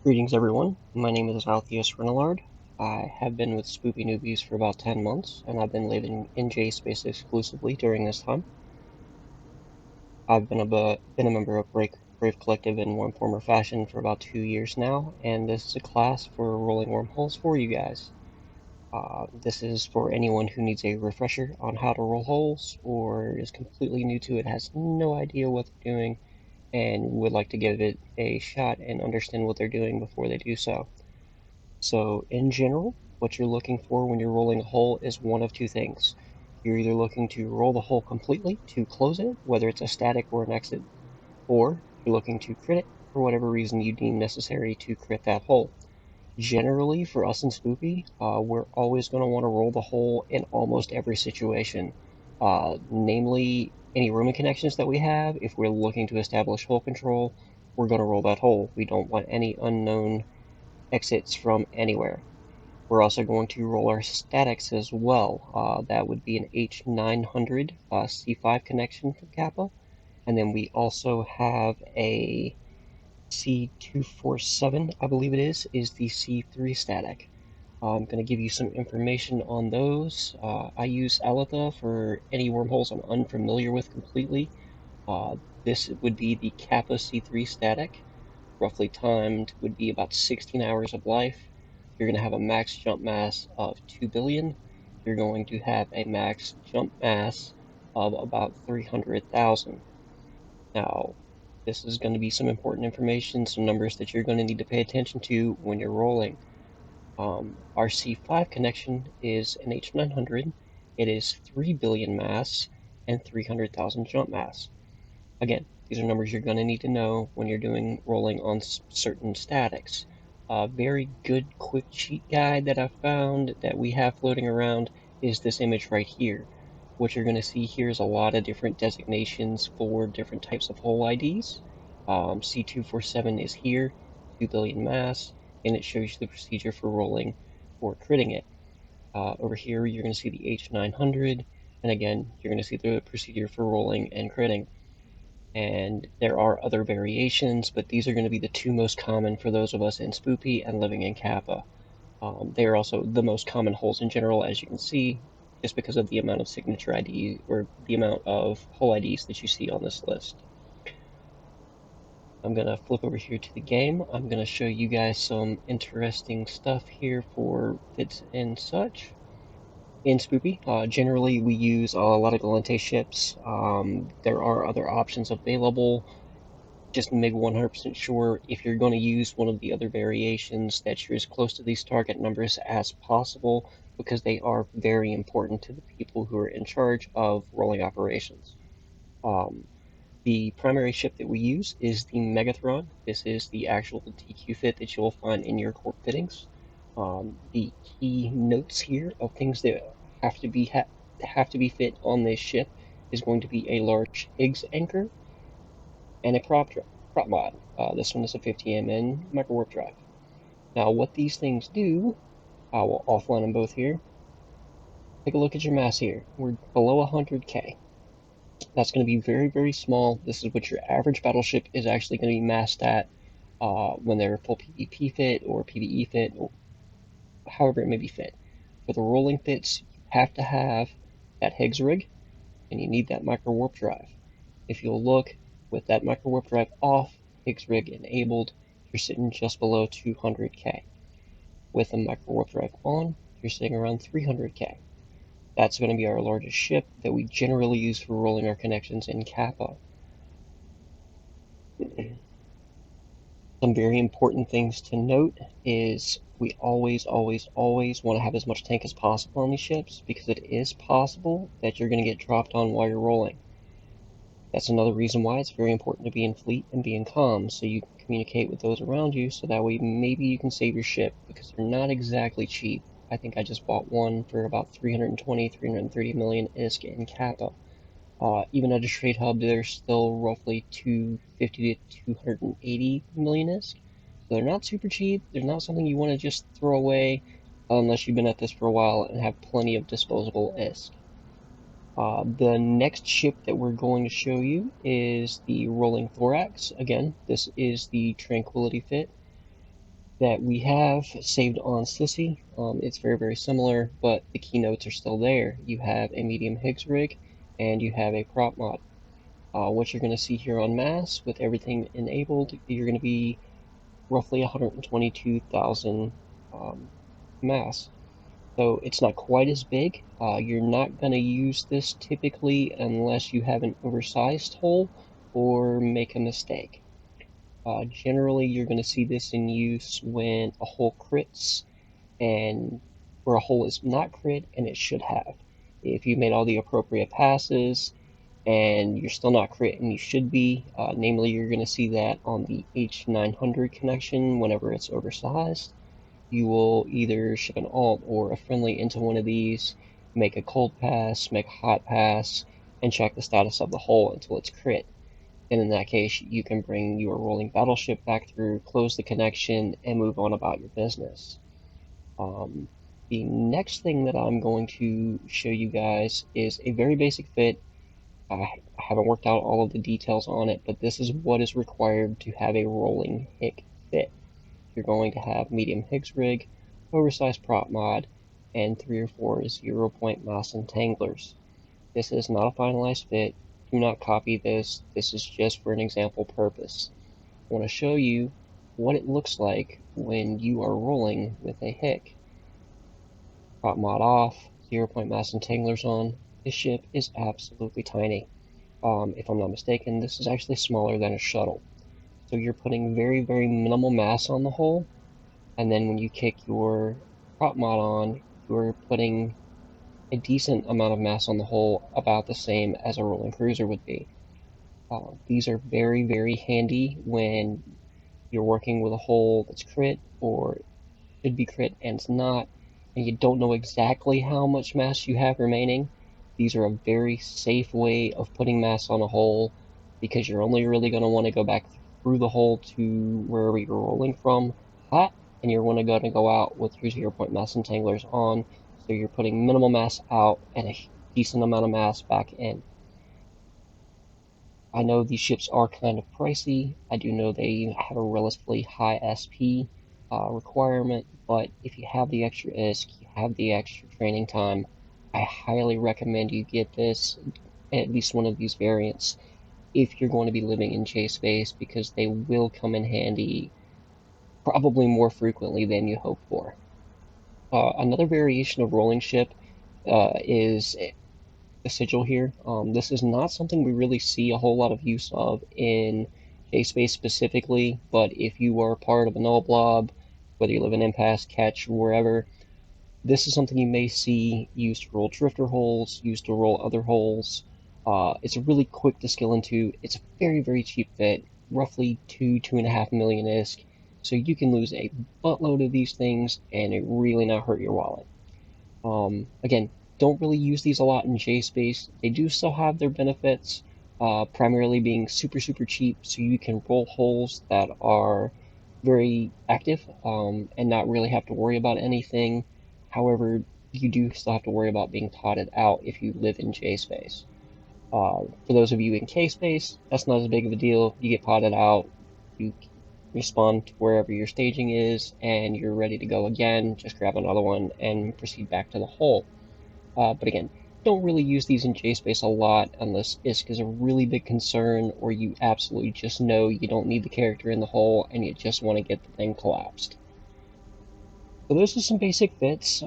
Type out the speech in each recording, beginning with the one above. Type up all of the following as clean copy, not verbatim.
Greetings everyone, my name is Altheius Renalard. I have been with Spoopy Newbies for about 10 months, and I've been living in J-Space exclusively during this time. I've been a member of Brave Collective in one form or fashion for about 2 years now, and this is a class for rolling wormholes for you guys. This is for anyone who needs a refresher on how to roll holes, or is completely new to it, has no idea what they're doing, and would like to give it a shot and understand what they're doing before they do so. So, in general, what you're looking for when you're rolling a hole is one of two things. You're either looking to roll the hole completely to close it, whether it's a static or an exit, or you're looking to crit it for whatever reason you deem necessary to crit that hole. Generally, for us in Spoopy, we're always going to want to roll the hole in almost every situation. Namely, any rooming connections that we have, if we're looking to establish hole control, we're going to roll that hole. We don't want any unknown exits from anywhere. We're also going to roll our statics as well. That would be an H900 C5 connection from Kappa. And then we also have a C247, I believe it is the C3 static. I'm going to give you some information on those. I use Aletha for any wormholes I'm unfamiliar with completely. This would be the Kappa C3 static. Roughly timed would be about 16 hours of life. You're going to have a max jump mass of 2 billion. You're going to have a max jump mass of about 300,000. Now, this is going to be some important information, some numbers that you're going to need to pay attention to when you're rolling. Our C5 connection is an H900. It is 3 billion mass and 300,000 jump mass. Again, these are numbers you're going to need to know when you're doing rolling on certain statics. A very good quick cheat guide that I found that we have floating around is this image right here. What you're going to see here is a lot of different designations for different types of hole IDs. C247 is here, 2 billion mass, and it shows you the procedure for rolling or critting it. Over here, you're going to see the H900, and again, you're going to see the procedure for rolling and critting. And there are other variations, but these are going to be the two most common for those of us in Spoopy and living in Kappa. They are also the most common holes in general, as you can see, just because of the amount of signature ID or the amount of hole IDs that you see on this list. I'm going to flip over here to the game. I'm going to show you guys some interesting stuff here for fits and such. In Spoopy, generally we use a lot of Galente ships. There are other options available. Just make 100% sure if you're going to use one of the other variations that you're as close to these target numbers as possible, because they are very important to the people who are in charge of rolling operations. Um, the primary ship that we use is the Megathron. This is the actual TQ fit that you'll find in your core fittings. The key notes here of things that have to be fit on this ship is going to be a large Higgs anchor and a prop mod. This one is a 50 mn micro warp drive. Now, what these things do, I will offline them both here. Take a look at your mass here. We're below 100k. That's going to be very, very small. This is what your average battleship is actually going to be massed at when they're full PvP fit or PvE fit, or however it may be fit. For the rolling fits, you have to have that Higgs rig, and you need that micro warp drive. If you'll look, with that micro warp drive off, Higgs rig enabled, you're sitting just below 200k. With the micro warp drive on, you're sitting around 300k. That's going to be our largest ship that we generally use for rolling our connections in Kappa. Some very important things to note is we always want to have as much tank as possible on these ships, because it is possible that you're going to get dropped on while you're rolling. That's another reason why it's very important to be in fleet and be in comms, so you can communicate with those around you, so that way maybe you can save your ship, because they're not exactly cheap. I think I just bought one for about 320, 330 million ISK in Kappa. Even at a trade hub, they're still roughly 250 to 280 million ISK. So they're not super cheap. They're not something you want to just throw away unless you've been at this for a while and have plenty of disposable ISK. The next ship that we're going to show you is the Rolling Thorax. Again, this is the Tranquility fit. that we have saved on Sissy. It's very similar, but the keynotes are still there. You have a medium Higgs rig, and you have a prop mod. What you're going to see here on mass, with everything enabled, you're going to be roughly 122,000 mass. So it's not quite as big. You're not going to use this typically unless you have an oversized hole or make a mistake. Generally, you're going to see this in use when a hole crits and where a hole is not crit and it should have. If you made all the appropriate passes and you're still not crit and you should be, namely you're going to see that on the H900 connection whenever it's oversized. You will either ship an alt or a friendly into one of these, make a cold pass, make a hot pass, and check the status of the hole until it's crit. And in that case, you can bring your rolling battleship back through, close the connection, and move on about your business. Um, the next thing that I'm going to show you guys is a very basic fit. I haven't worked out all of the details on it, but this is what is required to have a rolling hick fit. You're going to have medium Higgs rig, oversized prop mod, and 3 or 4 0-point mass entanglers. This is not a finalized fit. Do not copy this. This is just for an example purpose. I want to show you what it looks like when you are rolling with a hick. Prop mod off, 0-point mass entanglers on. This ship is absolutely tiny. If I'm not mistaken, this is actually smaller than a shuttle. So you're putting very minimal mass on the hull, and then when you kick your prop mod on, you're putting a decent amount of mass on the hull, about the same as a rolling cruiser would be. These are very handy when you're working with a hull that's crit or should be crit and it's not, and you don't know exactly how much mass you have remaining. These are a very safe way of putting mass on a hull, because you're only really going to want to go back through the hull to wherever you're rolling from hot, and you're going to go out with your 0-point mass entanglers on, so you're putting minimal mass out and a decent amount of mass back in. I know these ships are kind of pricey. I do know they have a relatively high SP requirement, but if you have the extra ISK, you have the extra training time, I highly recommend you get this, at least one of these variants, if you're going to be living in J space, because they will come in handy probably more frequently than you hope for. Another variation of rolling ship is the sigil here. This is not something we really see a whole lot of use of in J-Space specifically, but if you are part of a null blob, whether you live in Impasse, Catch, wherever, this is something you may see used to roll drifter holes, used to roll other holes. It's really quick to skill into. It's a very cheap fit, roughly 2.5 million ISK, so you can lose a buttload of these things and it really not hurt your wallet. Again, don't really use these a lot in J-Space. They do still have their benefits, primarily being super cheap, so you can roll holes that are very active and not really have to worry about anything. However, you do still have to worry about being potted out if you live in J-Space. For those of you in K-Space, that's not as big of a deal. You get potted out, you respawn to wherever your staging is, and you're ready to go again. Just grab another one and proceed back to the hole. But again, don't really use these in J-Space a lot unless ISK is a really big concern, or you absolutely just know you don't need the character in the hole and you just want to get the thing collapsed. So those are some basic fits.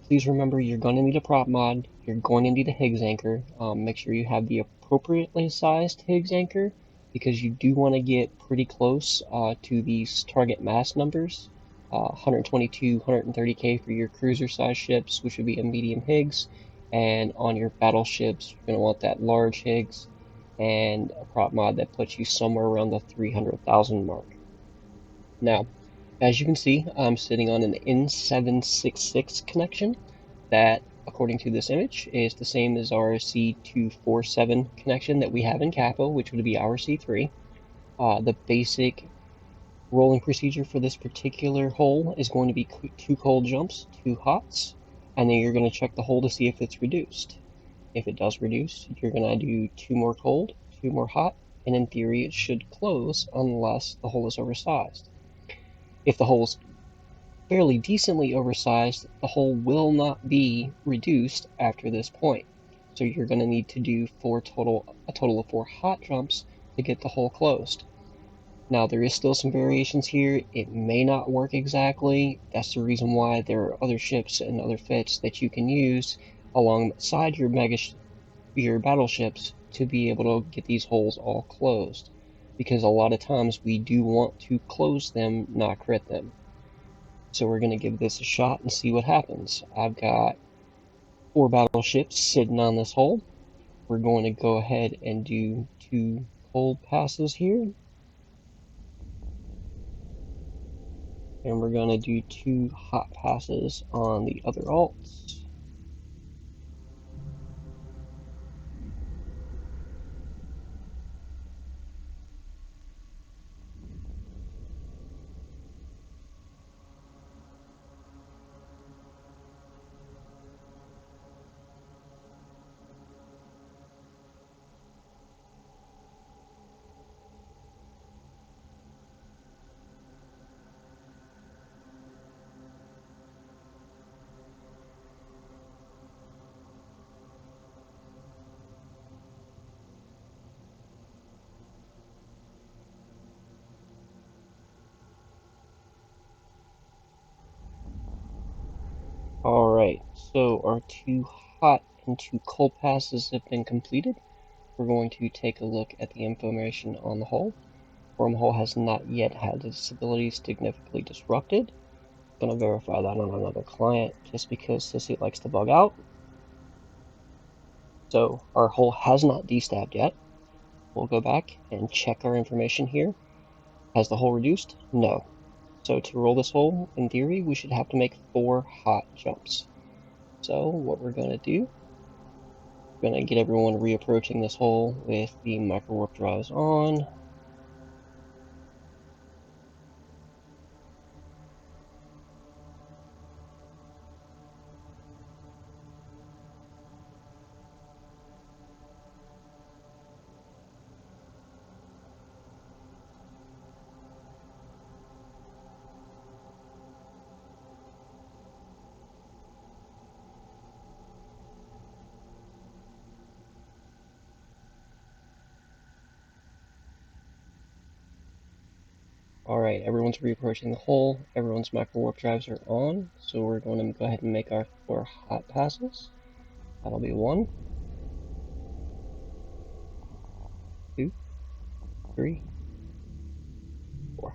Please remember, you're going to need a prop mod, you're going to need a Higgs anchor. Make sure you have the appropriately sized Higgs anchor, because you do want to get pretty close to these target mass numbers. 122, 130k for your cruiser size ships, which would be a medium Higgs, and on your battleships, you're going to want that large Higgs, and a prop mod that puts you somewhere around the 300,000 mark. Now, as you can see, I'm sitting on an N766 connection that, according to this image, is the same as our C247 connection that we have in Kappa, which would be our C3. The basic rolling procedure for this particular hole is going to be 2 cold jumps, 2 hots, and then you're going to check the hole to see if it's reduced. If it does reduce, you're going to do 2 more cold, 2 more hot, and in theory it should close unless the hole is oversized. If the hole's fairly decently oversized, the hole will not be reduced after this point. So you're going to need to do a total of 4 hot jumps to get the hole closed. Now there is still some variations here. It may not work exactly. That's the reason why there are other ships and other fits that you can use alongside your battleships to be able to get these holes all closed. Because a lot of times we do want to close them, not crit them. So we're going to give this a shot and see what happens. I've got 4 battleships sitting on this hole. We're going to go ahead and do 2 cold passes here. And we're going to do 2 hot passes on the other alts. Alright, so our 2 hot and 2 cold passes have been completed. We're going to take a look at the information on the hull. Wormhole has not yet had its ability significantly disrupted. I'm going to verify that on another client just because Sissy likes to bug out. So our hull has not destabbed yet. We'll go back and check our information here. Has the hull reduced? No. So to roll this hole, in theory, we should have to make 4 hot jumps. So what we're going to do, we're going to get everyone reapproaching this hole with the micro warp drives on. Alright, everyone's reapproaching the hole. Everyone's micro warp drives are on. So we're going to go ahead and make our 4 hot passes. That'll be 1, 2, 3, 4.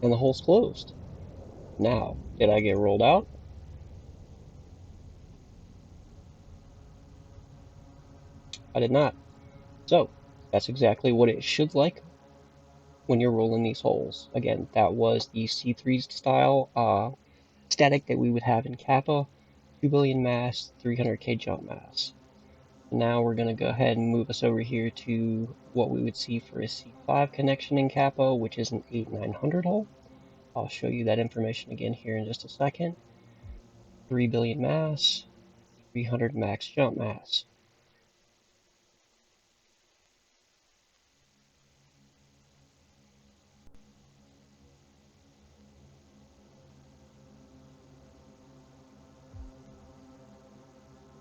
And the hole's closed. Now, did I get rolled out? I did not. So, that's exactly what it should like when you're rolling these holes. Again, that was the C3 style static that we would have in Kappa, 2 billion mass, 300k jump mass. Now we're going to go ahead and move us over here to what we would see for a C5 connection in Kappa, which is an 8900 hole. I'll show you that information again here in just a second. 3 billion mass, 300 max jump mass.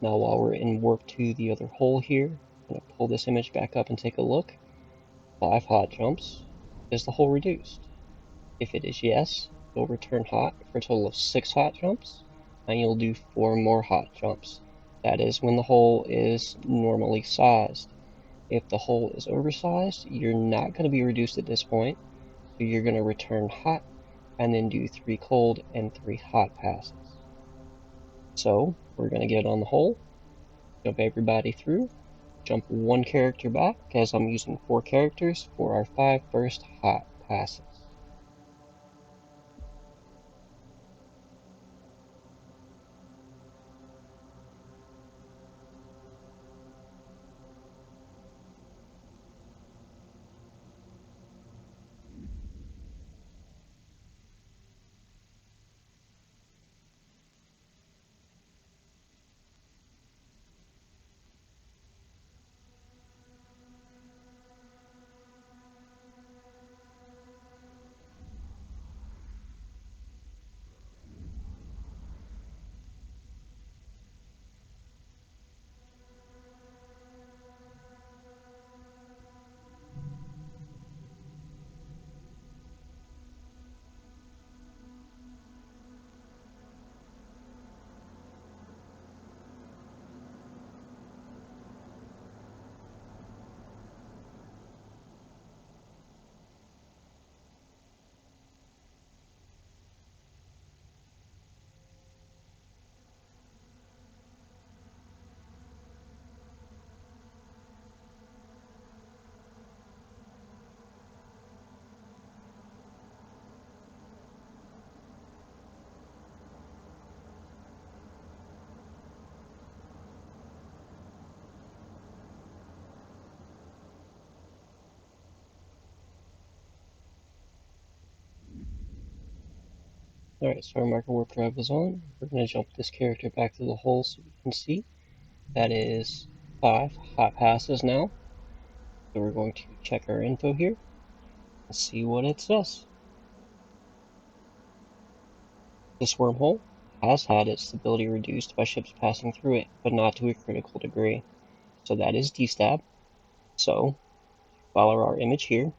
Now while we're in warp to the other hole here, I'm going to pull this image back up and take a look. 5 hot jumps. Is the hole reduced? If it is yes, you'll return hot for a total of 6 hot jumps, and you'll do 4 more hot jumps. That is when the hole is normally sized. If the hole is oversized, you're not going to be reduced at this point, so you're going to return hot, and then do 3 cold and 3 hot passes. So, we're going to get on the hole, jump everybody through, jump 1 character back, as I'm using 4 characters for our 5 first hot passes. Alright, so our marker warp drive is on. We're going to jump this character back to the hole so we can see. That is 5 hot passes now. So we're going to check our info here and see what it says. This wormhole has had its stability reduced by ships passing through it, but not to a critical degree. So that is D-stab. So, follow our image here.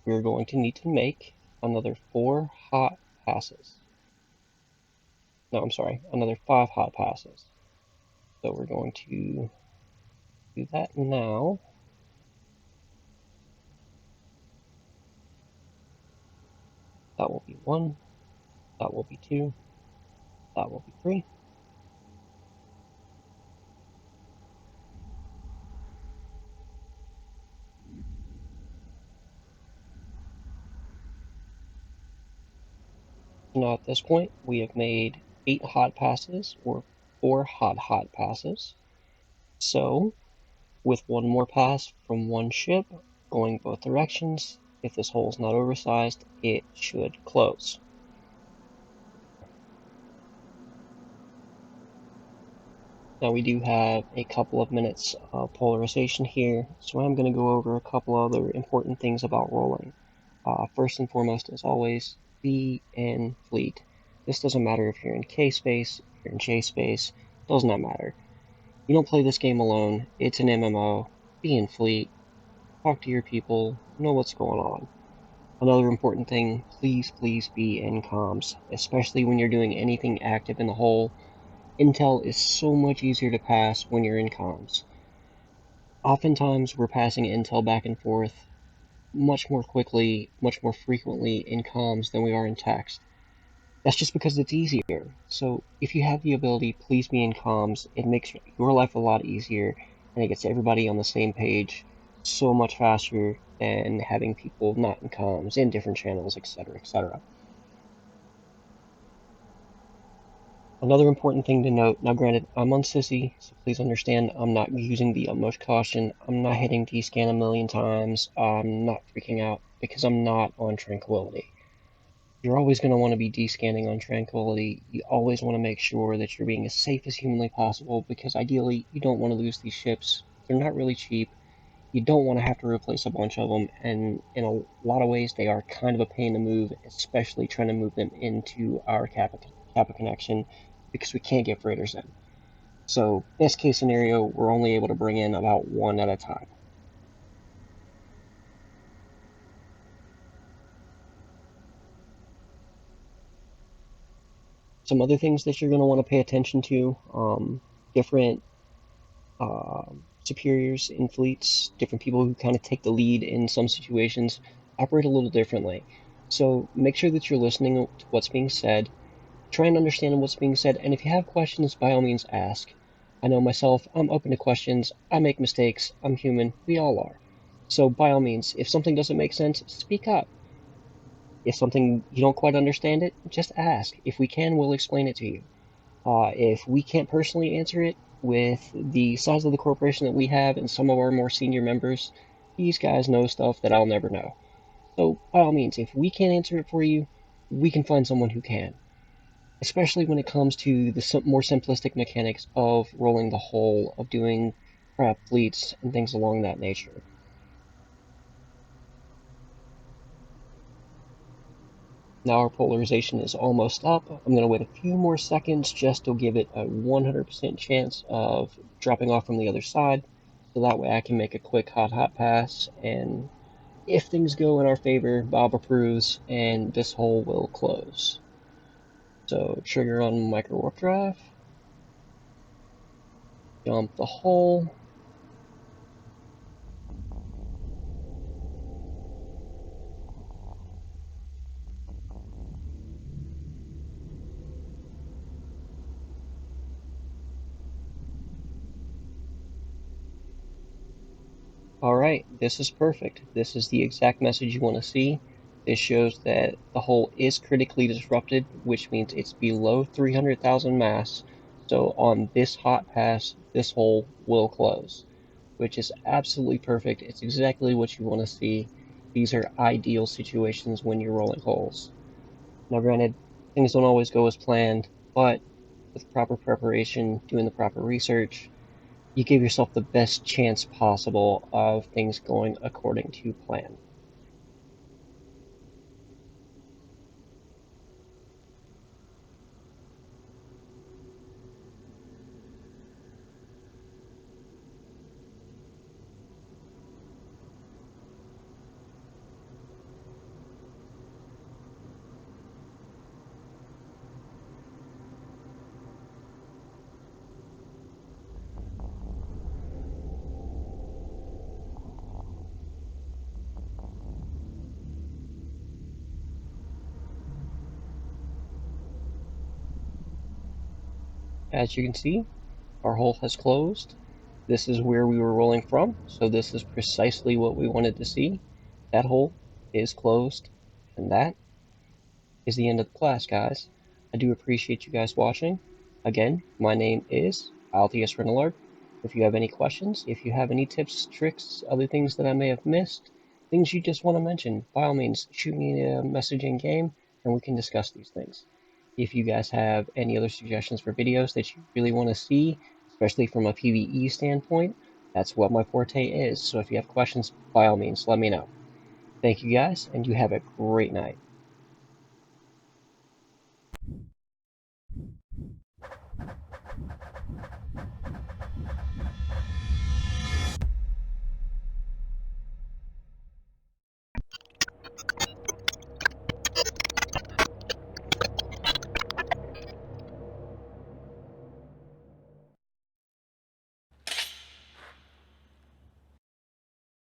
We're going to need to make another 4 hot passes. No, I'm sorry, another 5 hot passes. So we're going to do that now. That will be 1, that will be 2, that will be 3. Now at this point, we have made 8 hot passes, or 4 hot passes. So, with one more pass from one ship, going both directions, if this hole is not oversized, it should close. Now we do have a couple of minutes of polarization here, so I'm going to go over a couple other important things about rolling. First and foremost, as always, be in fleet. This doesn't matter if you're in K space, if you're in J space, does not matter. You don't play this game alone, it's an MMO, be in fleet, talk to your people, know what's going on. Another important thing, please be in comms, especially when you're doing anything active in the hole. Intel is so much easier to pass when you're in comms. Oftentimes we're passing intel back and forth much more quickly, much more frequently in comms than we are in text. That's just because it's easier. So if you have the ability, please be in comms. It makes your life a lot easier, and it gets everybody on the same page so much faster than having people not in comms, in different channels, etc., etc. Another important thing to note, now granted, I'm on Sissy, so please understand I'm not using the utmost caution. I'm not hitting D-scan a million times. I'm not freaking out because I'm not on Tranquility. You're always going to want to be descanning on Tranquility. You always want to make sure that you're being as safe as humanly possible, because ideally you don't want to lose these ships. They're not really cheap. You don't want to have to replace a bunch of them, and in a lot of ways they are kind of a pain to move, especially trying to move them into our Kappa connection, because we can't get freighters in. So best case scenario, we're only able to bring in about 1 at a time. Some other things that you're going to want to pay attention to, different superiors in fleets, different people who kind of take the lead in some situations, operate a little differently. So make sure that you're listening to what's being said, try and understand what's being said, and if you have questions, by all means ask. I know myself, I'm open to questions, I make mistakes, I'm human, we all are. So by all means, if something doesn't make sense, speak up. If something you don't quite understand it, just ask. If we can, we'll explain it to you. If we can't personally answer it, with the size of the corporation that we have and some of our more senior members, these guys know stuff that I'll never know. So, by all means, if we can't answer it for you, we can find someone who can. Especially when it comes to the more simplistic mechanics of rolling the hole, of doing prep fleets, and things along that nature. Now our polarization is almost up. I'm going to wait a few more seconds just to give it a 100% chance of dropping off from the other side, so that way I can make a quick hot pass, and if things go in our favor, Bob approves, and this hole will close. So trigger on micro warp drive, jump the hole, Alright, this is perfect. This is the exact message you want to see. This shows that the hole is critically disrupted, which means it's below 300,000 mass. So on this hot pass, this hole will close, which is absolutely perfect. It's exactly what you want to see. These are ideal situations when you're rolling holes. Now granted, Things don't always go as planned, but with proper preparation, doing the proper research, you give yourself the best chance possible of things going according to plan. As you can see, our hole has closed. This is where we were rolling from, so this is precisely what we wanted to see. That hole is closed, and that is the end of the class, guys. I do appreciate you guys watching. Again, my name is Altheius Renalard. If you have any questions, if you have any tips, tricks, other things that I may have missed, things you just want to mention, by all means, shoot me a message in game and we can discuss these things. If you guys have any other suggestions for videos that you really want to see, especially from a PvE standpoint, that's what my forte is. So if you have questions, by all means, let me know. Thank you guys, and you have a great night.